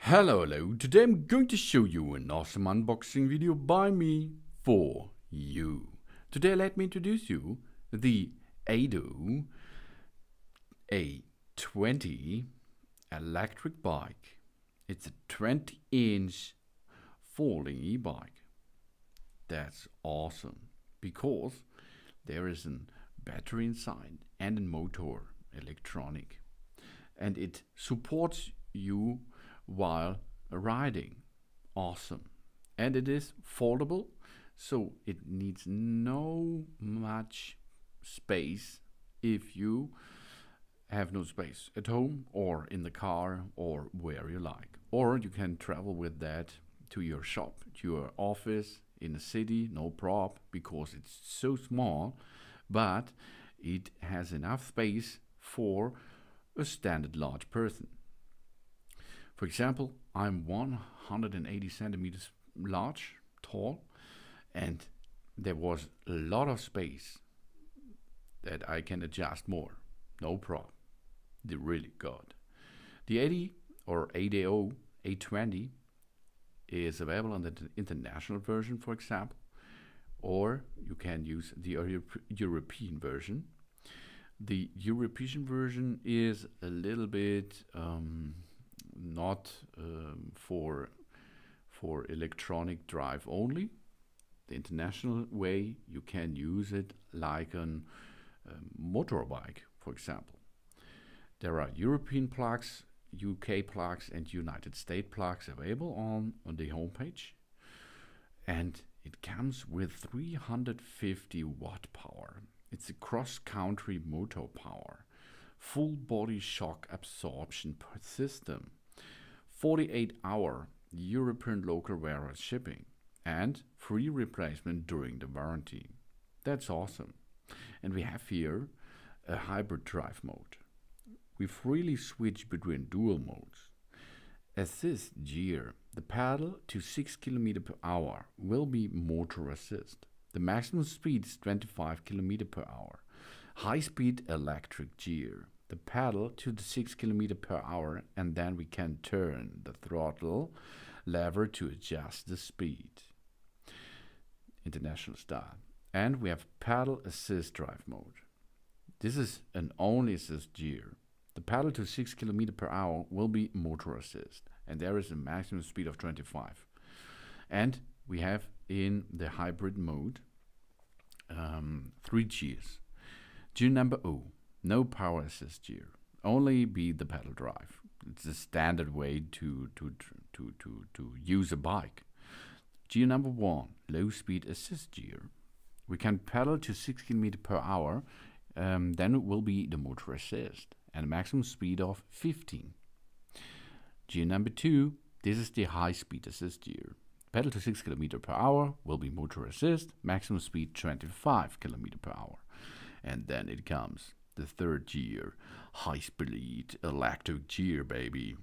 Hello, today I'm going to show you an awesome unboxing video by me for you. Today let me introduce you the A20 A20 electric bike. It's a 20-inch folding e-bike. That's awesome because there is a battery inside and a motor electronic, and it supports you while riding. Awesome. And it is foldable, so it needs no much space if you have no space at home or in the car or where you like. Or you can travel with that to your shop, to your office in a city, no problem, because it's so small, but it has enough space for a standard large person. For example, I'm 180 centimeters large, tall, and there was a lot of space that I can adjust more. No problem. They're really good. The 80 or A20 A20 is available on the international version, for example, or you can use the European version. The European version is a little bit not for electronic drive only. The international way, you can use it like a motorbike, for example. There are European plugs, UK plugs, and United States plugs available on the homepage, and it comes with 350 watt power. It's a cross-country motor power, full body shock absorption system, 48-hour European local warehouse shipping, and free replacement during the warranty. That's awesome. And we have here a hybrid drive mode. We freely switch between dual modes. Assist gear. The pedal to 6 km/h will be motor assist. The maximum speed is 25 km/h. High-speed electric gear. The pedal to the 6 km/h, and then we can turn the throttle lever to adjust the speed. International style. And we have pedal assist drive mode. This is an only assist gear. The pedal to 6 km/h will be motor assist, and there is a maximum speed of 25. And we have in the hybrid mode 3 gears. Gear number O, no power assist gear, only be the pedal drive. It's the standard way to use a bike. Gear number 1, low speed assist gear. We can pedal to 6 km/h, then it will be the motor assist and a maximum speed of 15. Gear number 2, this is the high speed assist gear. Pedal to 6 km/h will be motor assist, maximum speed 25 km/h. And then it comes the third gear, high speed electric gear, baby.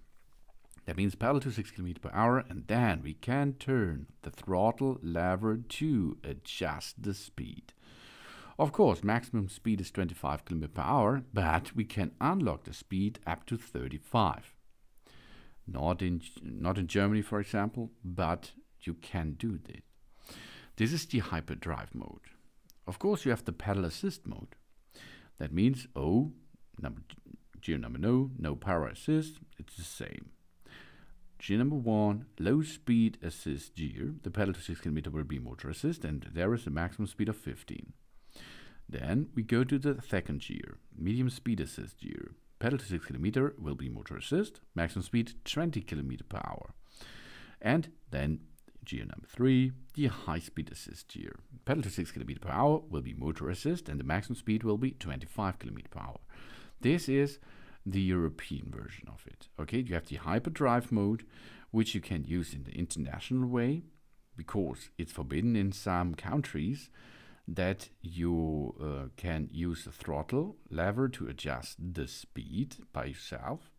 That means pedal to 6 km/h, and then we can turn the throttle lever to adjust the speed. Of course, maximum speed is 25 km/h, but we can unlock the speed up to 35. Not in Germany, for example, but you can do this. This is the hyperdrive mode. Of course, you have the pedal assist mode. That means gear number no power assist. It's the same. Gear number 1, low speed assist gear. The pedal to 6 km will be motor assist, and there is a maximum speed of 15. Then we go to the second gear, medium speed assist gear. Pedal to 6 km will be motor assist, maximum speed 20 km/h. And then gear number 3, the high speed assist gear. Pedal to 6 km/h will be motor assist, and the maximum speed will be 25 km/h. This is the European version of it. Okay, you have the hyperdrive mode, which you can use in the international way, because it's forbidden in some countries that you can use the throttle lever to adjust the speed by yourself.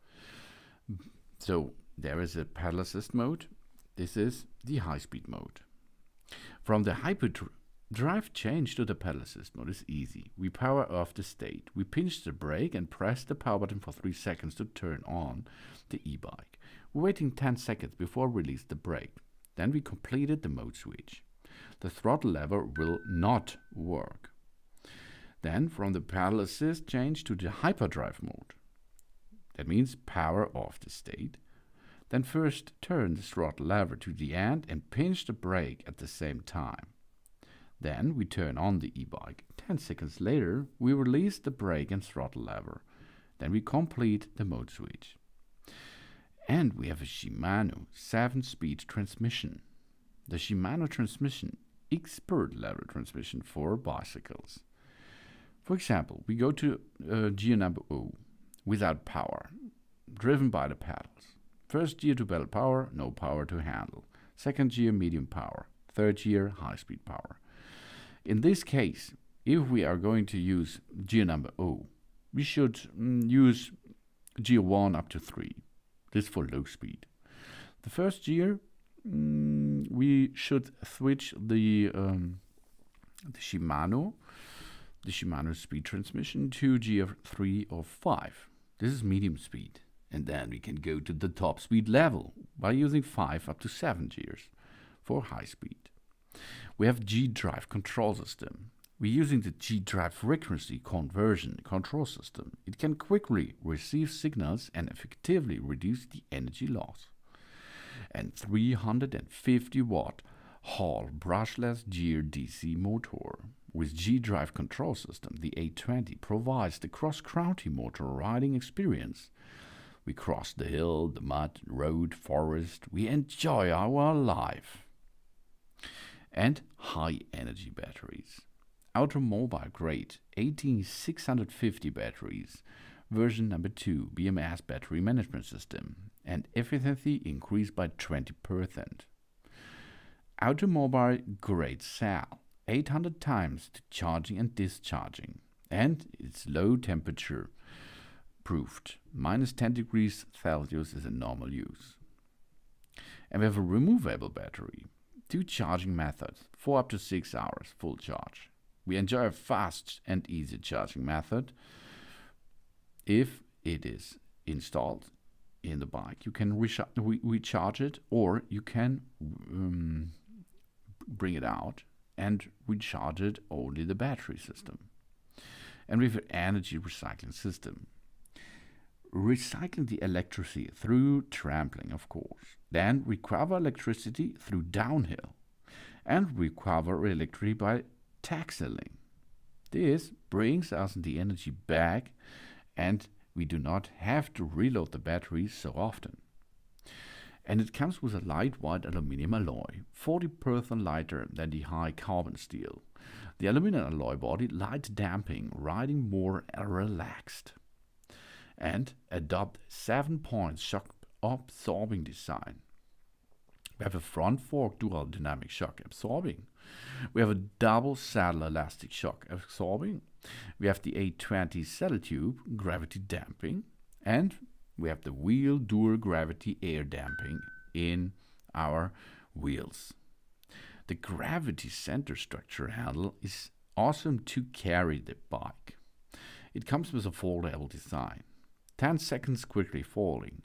So there is a pedal assist mode. This is the high speed mode. From the Drive change to the pedal assist mode is easy. We power off the state. We pinch the brake and press the power button for 3 seconds to turn on the e-bike. We're waiting 10 seconds before we release the brake. Then we completed the mode switch. The throttle lever will not work. Then from the pedal assist change to the hyperdrive mode. That means power off the state. Then first turn the throttle lever to the end and pinch the brake at the same time. Then we turn on the e-bike. 10 seconds later, we release the brake and throttle lever. Then we complete the mode switch. And we have a Shimano 7-speed transmission. The Shimano transmission, expert level transmission for bicycles. For example, we go to gear number O, without power, driven by the pedals. First gear to pedal power, no power to handle. Second gear, medium power. Third gear, high speed power. In this case, if we are going to use gear number O, we should use gear 1 up to 3. This for low speed. The first gear, we should switch the Shimano speed transmission to gear 3 or 5. This is medium speed. And then we can go to the top speed level by using 5 up to 7 gears for high speed. We have G-Drive control system. We're using the G-Drive frequency conversion control system. It can quickly receive signals and effectively reduce the energy loss. And 350 watt Hall brushless gear DC motor. With G-Drive control system, the A20 provides the cross-country motor riding experience. We cross the hill, the mud, road, forest. We enjoy our life. And high energy batteries. Automobile grade 18650 batteries, version number 2 BMS battery management system, and efficiency increased by 20%. Automobile grade cell 800 times to charging and discharging, and it's low temperature proofed. -10 degrees Celsius is a normal use. And we have a removable battery. 2 charging methods, 4 up to 6 hours full charge. We enjoy a fast and easy charging method. If it is installed in the bike, you can recharge it, or you can bring it out and recharge it only the battery system. And we have an energy recycling system. Recycling the electricity through trampling, of course. Then recover electricity through downhill. And recover electricity by taxiling. This brings us the energy back, and we do not have to reload the batteries so often. And it comes with a lightweight aluminum alloy, 40% lighter than the high carbon steel. The aluminum alloy body light damping, riding more relaxed. And adopt 7-point shock absorbing design. We have a front fork dual dynamic shock absorbing. We have a double saddle elastic shock absorbing. We have the A20 saddle tube gravity damping, and we have the wheel dual gravity air damping in our wheels. The gravity center structure handle is awesome to carry the bike. It comes with a foldable design. 10 seconds quickly folding.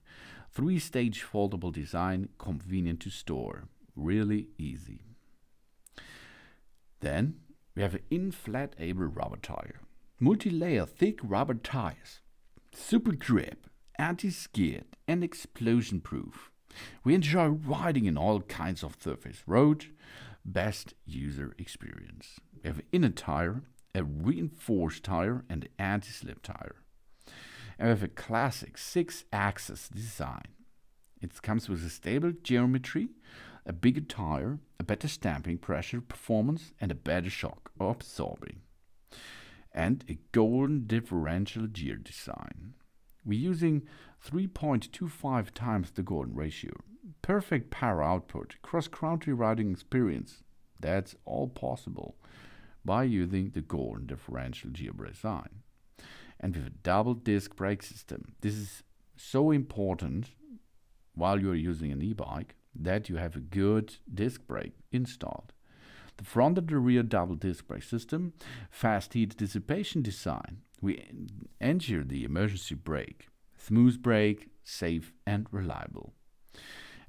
3-stage foldable design, convenient to store. Really easy. Then we have an inflatable rubber tire. Multi-layer thick rubber tires. Super grip, anti-skid and explosion proof. We enjoy riding in all kinds of surface road. Best user experience. We have an inner tire, a reinforced tire and an anti-slip tire. And we have a classic 6-axis design. It comes with a stable geometry, a bigger tire, a better stamping pressure performance, and a better shock absorbing. And a golden differential gear design. We're using 3.25 times the golden ratio. Perfect power output, cross-country riding experience. That's all possible by using the golden differential gear design. And with a double disc brake system. This is so important while you're using an e-bike that you have a good disc brake installed. The front and the rear double disc brake system, fast heat dissipation design. We ensure the emergency brake. Smooth brake, safe and reliable.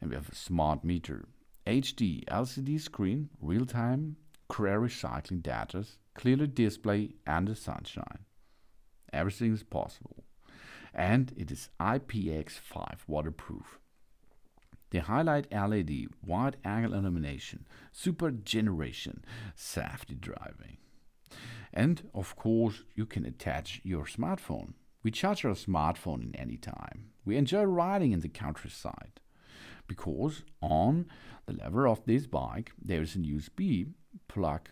And we have a smart meter. HD LCD screen, real-time, query cycling data, clearly display and the sunshine. Everything is possible. And it is IPX5 waterproof. The highlight LED, wide angle illumination, super generation, safety driving. And of course, you can attach your smartphone. We charge our smartphone in any time. We enjoy riding in the countryside. Because on the lever of this bike, there is a USB plug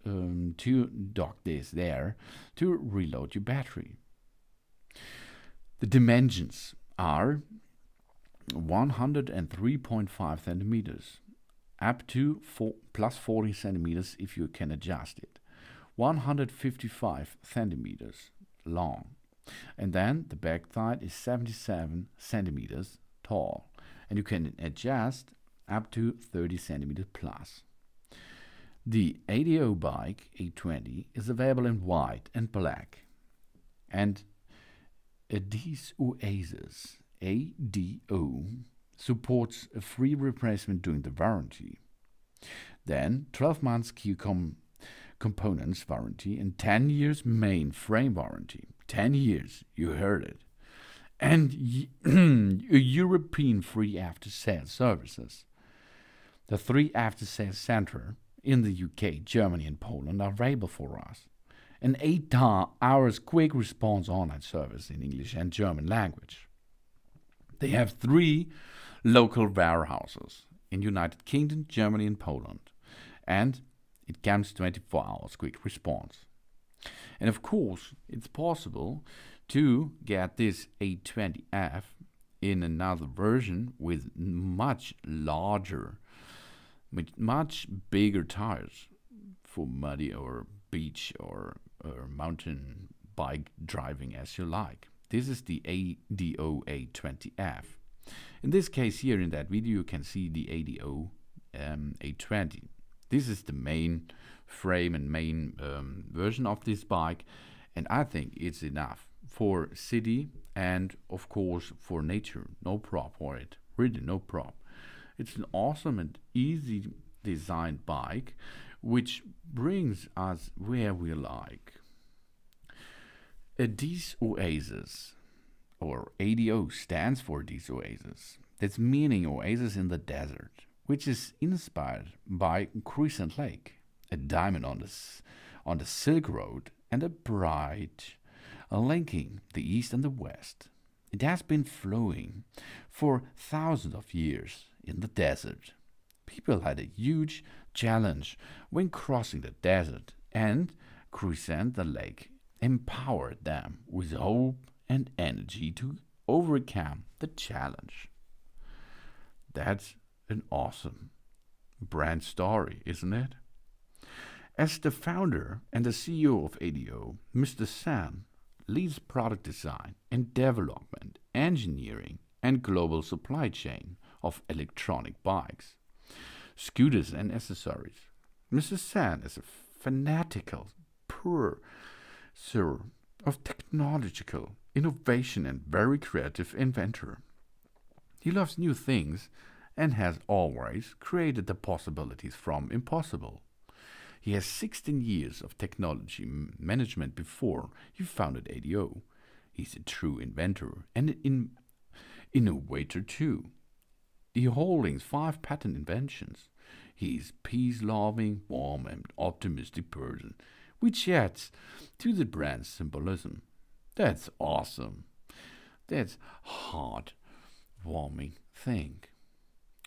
to dock this there to reload your battery. The dimensions are 103.5 centimeters, up to plus 40 centimeters if you can adjust it. 155 centimeters long. And then the back side is 77 centimeters tall. And you can adjust up to 30 centimeters plus. The ADO bike A20 is available in white and black. And these Oasis ADO supports a free replacement during the warranty. Then 12 months key components warranty and 10 years main frame warranty. 10 years, you heard it. And European free after-sales services. The 3 after-sales centers in the UK, Germany and Poland are available for us. An 8 hours quick response online service in English and German language. They have 3 local warehouses in United Kingdom, Germany and Poland. And it comes 24 hours quick response. And of course, it's possible to get this A20F in another version with much larger, with much bigger tires for muddy or beach or mountain bike driving as you like. This is the ADO A20F. In this case here in that video you can see the ADO A20. This is the main frame and main version of this bike, and I think it's enough for city and of course for nature. No prop for it, really no prop. It's an awesome and easy designed bike which brings us where we like. These Oasis, or ADO stands for these Oasis. That's meaning Oasis in the desert, which is inspired by Crescent Lake, a diamond on the Silk Road, and a bright linking the east and the west. It has been flowing for thousands of years in the desert. People had a huge challenge when crossing the desert, and Crescent the lake empowered them with hope and energy to overcome the challenge. That's an awesome brand story, isn't it? As the founder and the CEO of ADO, Mr. San leads product design and development, engineering, and global supply chain of electronic bikes, scooters, and accessories. Mr. San is a fanatical pursuer of technological innovation and very creative inventor. He loves new things and has always created the possibilities from impossible. He has 16 years of technology management before he founded ADO. He's a true inventor and an innovator too. He holds 5 patent inventions. He's peace-loving, warm and optimistic person, which adds to the brand's symbolism. That's awesome. That's heart-warming thing.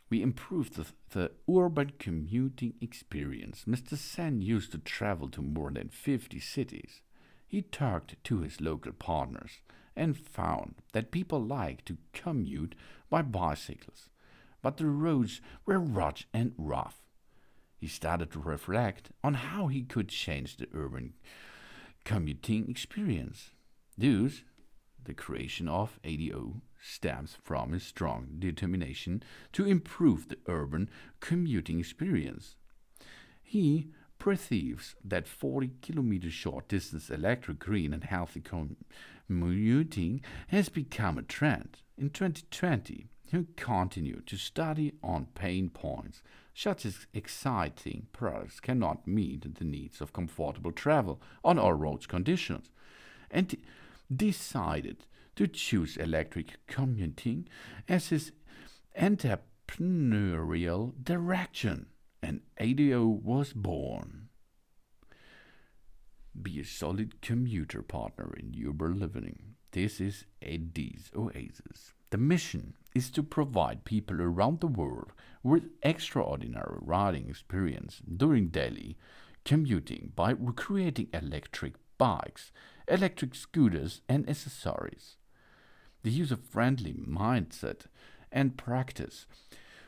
We improved the urban commuting experience. Mr. Sen used to travel to more than 50 cities. He talked to his local partners and found that people like to commute by bicycles, but the roads were rugged and rough. He started to reflect on how he could change the urban commuting experience. Thus, the creation of ADO stems from his strong determination to improve the urban commuting experience. He perceives that 40-kilometer short distance electric green and healthy commuting has become a trend. In 2020, he continued to study on pain points, such as exciting products cannot meet the needs of comfortable travel on all road conditions, and decided to choose electric commuting as his entrepreneurial direction, and ADO was born. Be a solid commuter partner in urban living. This is AD's Oasis. The mission is to provide people around the world with extraordinary riding experience during daily commuting by creating electric bikes, electric scooters and accessories. The user-friendly mindset and practice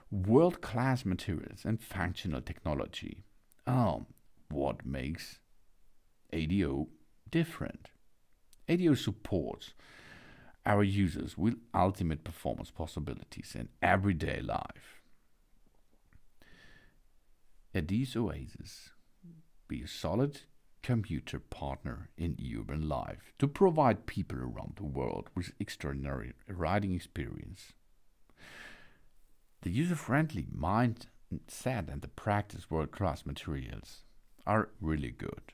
world-class materials and functional technology. What makes ADO different? ADO supports our users with ultimate performance possibilities in everyday life. AD's Oasis. Be a solid commuter partner in urban life to provide people around the world with extraordinary riding experience. The user-friendly mindset and the practice world-class materials are really good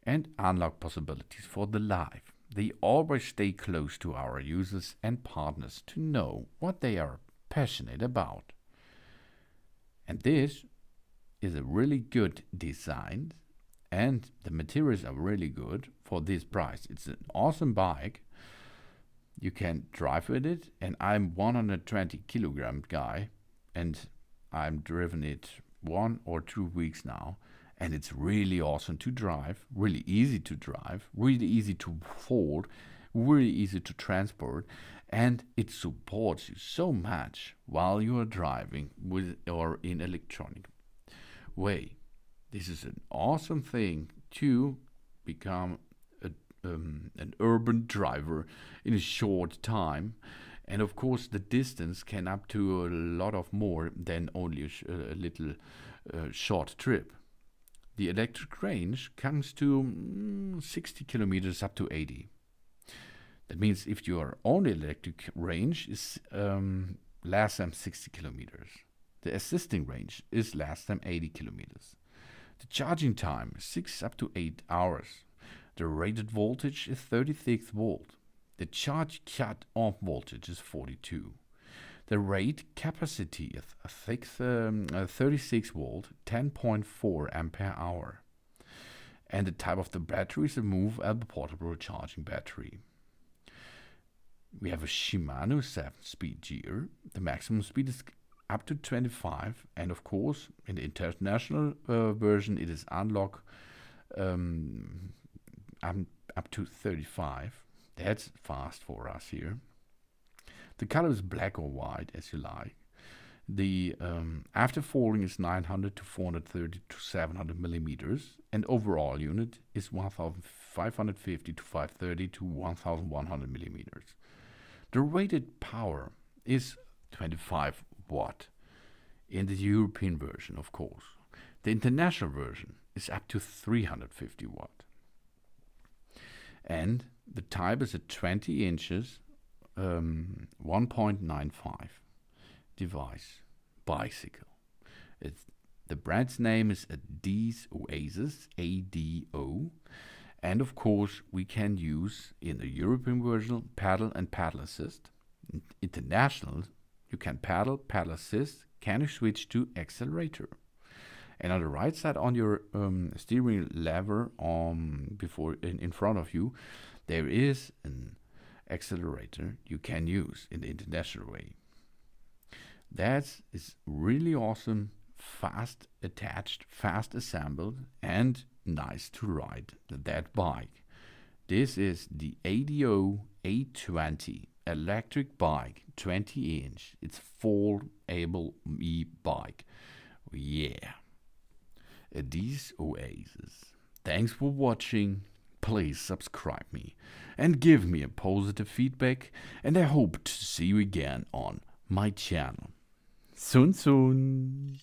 and unlock possibilities for the life. They always stay close to our users and partners to know what they are passionate about. And this is a really good design, and the materials are really good for this price. It's an awesome bike. You can drive with it, and I'm 120 kilogram guy, and I'm driven it 1 or 2 weeks now, and it's really awesome to drive, really easy to drive, really easy to fold, really easy to transport, and it supports you so much while you are driving with or in electronic way. This is an awesome thing to become an urban driver in a short time, and of course the distance can up to a lot of more than only a little short trip. The electric range comes to 60 kilometers up to 80. That means if your only electric range is less than 60 kilometers, the assisting range is less than 80 kilometers. The charging time is 6 up to 8 hours. The rated voltage is 36 volt. The charge cut-off voltage is 42. The rate capacity is 36 volt, 10.4 ampere hour. And the type of the battery is a movable portable charging battery. We have a Shimano 7-speed gear. The maximum speed is up to 25, and of course in the international version it is unlock up to 35. That's fast for us here. The color is black or white as you like. The after folding is 900 to 430 to 700 millimeters, and overall unit is 1550 to 530 to 1100 millimeters. The rated power is 25 watt in the European version, of course. The international version is up to 350 watt. And the type is a 20 inches 1.95 device bicycle. The brand's name is AD's Oasis, ADO, and of course we can use in the European version pedal and pedal assist. International, you can pedal assist, can you switch to accelerator. And on the right side on your steering lever in front of you, there is an accelerator you can use in the international way. That is really awesome, fast attached, fast assembled, and nice to ride that bike. This is the ADO A20 electric bike, 20 inch. It's foldable e-bike. Yeah. These Oasis. Thanks for watching. Please subscribe me and give me a positive feedback, and I hope to see you again on my channel. Soon.